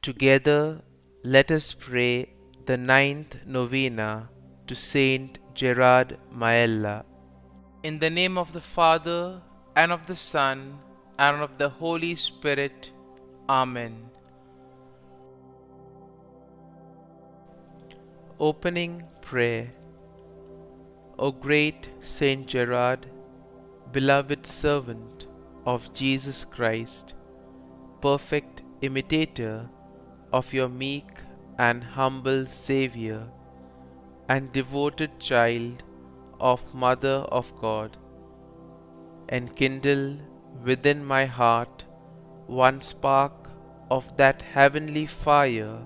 Together, let us pray the ninth novena to St Gerard Majella. In the name of the Father, and of the Son, and of the Holy Spirit. Amen. Opening Prayer. O great St Gerard, beloved servant of Jesus Christ, perfect imitator of your meek and humble Xavier, and devoted child of Mother of God, enkindle within my heart one spark of that heavenly fire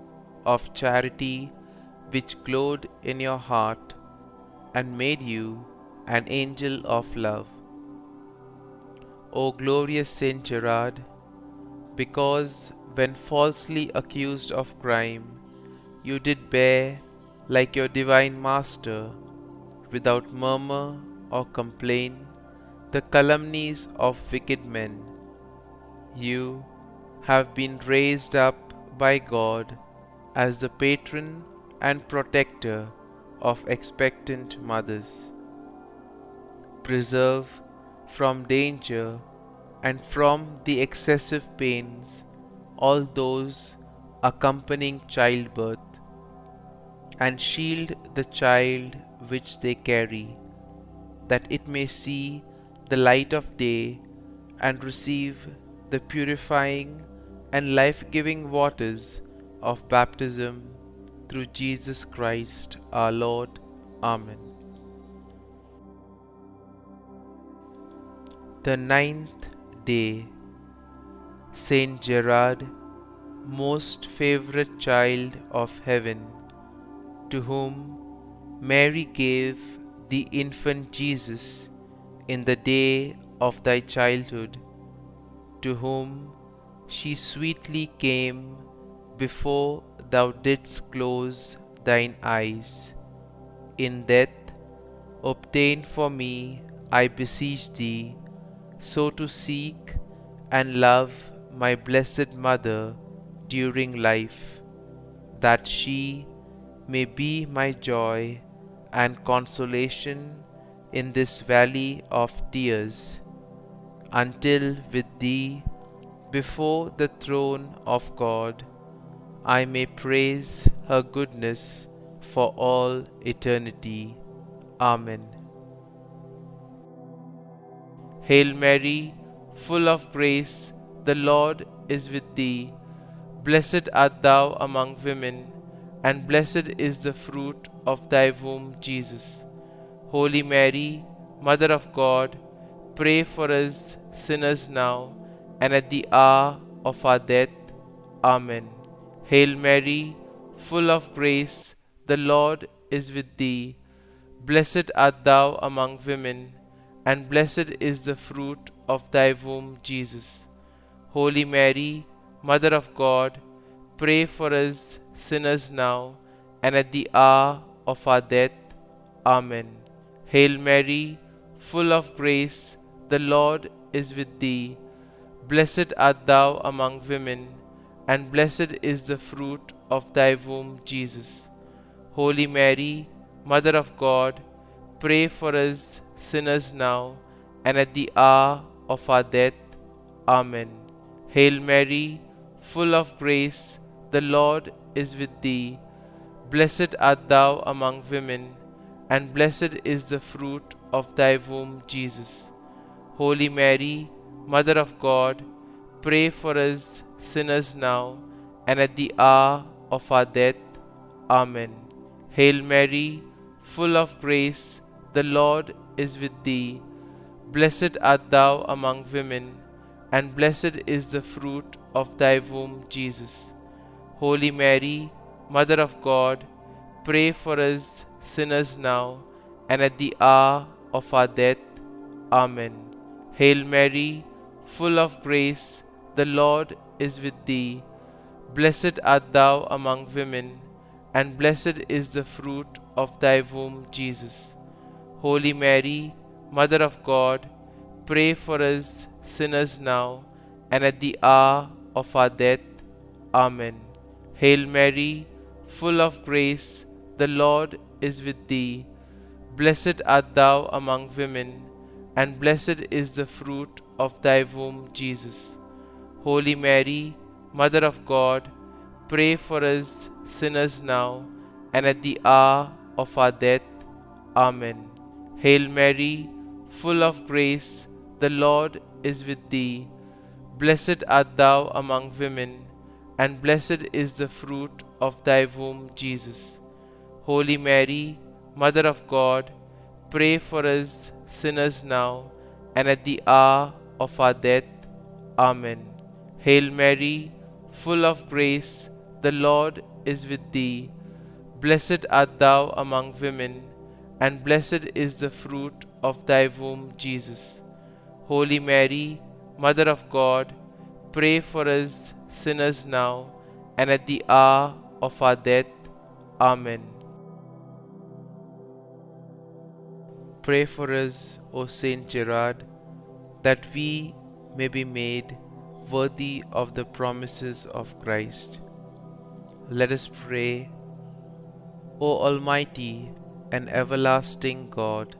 of charity which glowed in your heart and made you an angel of love. O glorious St Gerard, because when falsely accused of crime, you did bear, like your divine Master, without murmur or complaint, the calumnies of wicked men. You have been raised up by God as the patron and protector of expectant mothers. Preserve from danger and from the excessive pains all those accompanying childbirth, and shield the child which they carry, that it may see the light of day and receive the purifying and life-giving waters of baptism through Jesus Christ our Lord. Amen. The ninth day. Saint Gerard, most favorite child of heaven, to whom Mary gave the infant Jesus in the day of thy childhood, to whom she sweetly came before thou didst close thine eyes. In death, obtain for me, I beseech thee, so to seek and love my blessed Mother during life, that she may be my joy and consolation in this valley of tears, until with thee before the throne of God I may praise her goodness for all eternity. Amen. Hail Mary, full of grace, the Lord is with thee. Blessed art thou among women, and blessed is the fruit of thy womb, Jesus. Holy Mary, Mother of God, pray for us sinners now and at the hour of our death. Amen. Hail Mary, full of grace, the Lord is with thee. Blessed art thou among women, and blessed is the fruit of thy womb, Jesus. Holy Mary, Mother of God, pray for us sinners now and at the hour of our death. Amen. Hail Mary, full of grace, the Lord is with thee. Blessed art thou among women, and blessed is the fruit of thy womb, Jesus. Holy Mary, Mother of God, pray for us sinners now and at the hour of our death. Amen. Hail Mary, full of grace, the Lord is with thee. Blessed art thou among women, and blessed is the fruit of thy womb, Jesus. Holy Mary, Mother of God, pray for us sinners now and at the hour of our death. Amen. Hail Mary, full of grace, the Lord is with thee. Blessed art thou among women, and blessed is the fruit of thy womb, Jesus. Holy Mary, Mother of God, pray for us sinners now and at the hour of our death. Amen. Hail Mary, full of grace, the Lord is with thee. Blessed art thou among women, and blessed is the fruit of thy womb, Jesus. Holy Mary, Mother of God, pray for us sinners now and at the hour of our death. Amen. Hail Mary, full of grace, the Lord is with thee. Blessed art thou among women, and blessed is the fruit of thy womb, Jesus. Holy Mary, Mother of God, pray for us sinners now and at the hour of our death. Amen. Hail Mary, full of grace, the Lord is with thee. Blessed art thou among women, and blessed is the fruit of thy womb, Jesus. Holy Mary, Mother of God, pray for us sinners now and at the hour of our death. Amen. Hail Mary, full of grace, the Lord is with thee. Blessed art thou among women, and blessed is the fruit of thy womb, Jesus. Holy Mary, Mother of God, pray for us sinners now and at the hour of our death. Amen. Pray for us, O St Gerard, that we may be made worthy of the promises of Christ. Let us pray. O Almighty and everlasting God,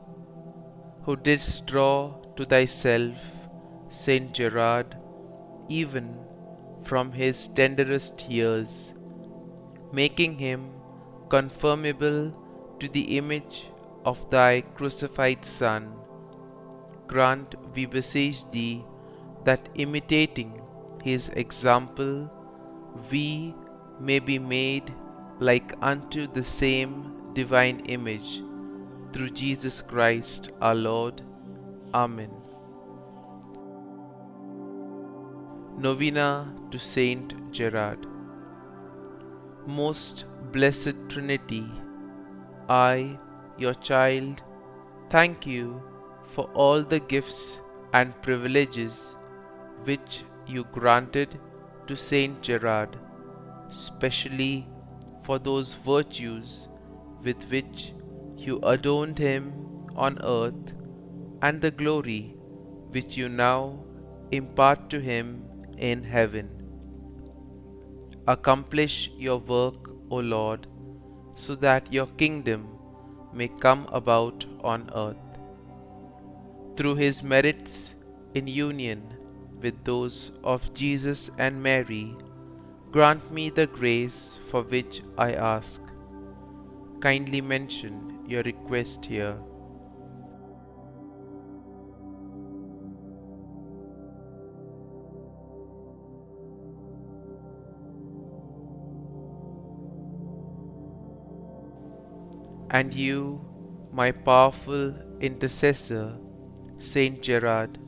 who didst draw to thyself St Gerard even from his tenderest years, making him conformable to the image of thy crucified Son, grant, we beseech thee, that imitating his example, we may be made like unto the same divine image, through Jesus Christ our Lord. Amen. Novena to Saint Gerard. Most Blessed Trinity, I, your child, thank you for all the gifts and privileges which you granted to Saint Gerard, specially for those virtues with which you adorned him on earth, and the glory which you now impart to him in heaven. Accomplish your work, O Lord, so that your kingdom may come about on earth. Through his merits in union with those of Jesus and Mary, grant me the grace for which I ask. Kindly mention your request here. And you, my powerful intercessor, Saint Gerard,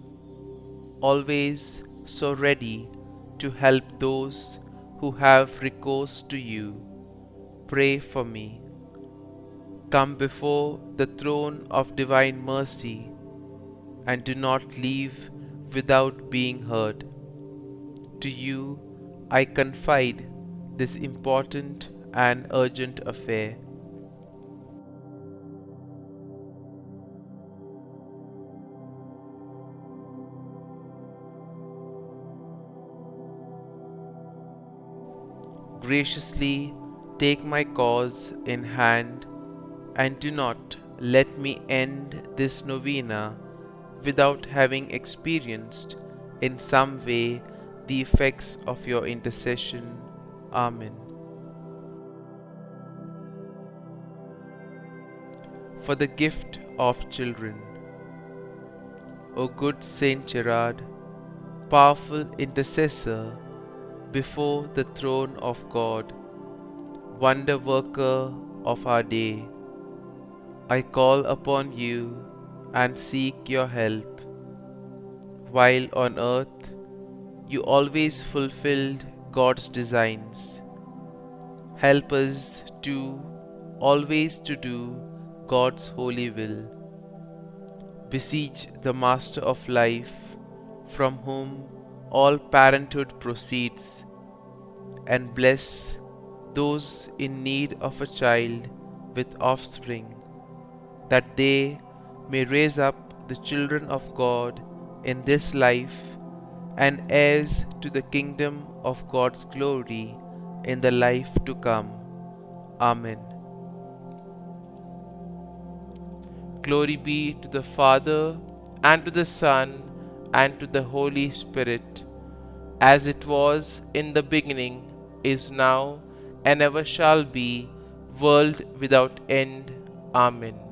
always so ready to help those who have recourse to you, pray for me. Come before the throne of divine mercy, and do not leave without being heard. To you I confide this important and urgent affair. Graciously take my cause in hand, and do not let me end this novena without having experienced in some way the effects of your intercession. Amen. For the gift of children. O good Saint Gerard, powerful intercessor before the throne of God, wonder worker of our day, I call upon you and seek your help. While on earth you always fulfilled God's designs, help us to always to do God's holy will. Beseech the Master of life, from whom all parenthood proceeds, and bless those in need of a child with offspring, that they may raise up the children of God in this life, and heirs to the kingdom of God's glory in the life to come. Amen. Glory be to the Father, and to the Son, and to the Holy Spirit, as it was in the beginning, is now, and ever shall be, world without end. Amen.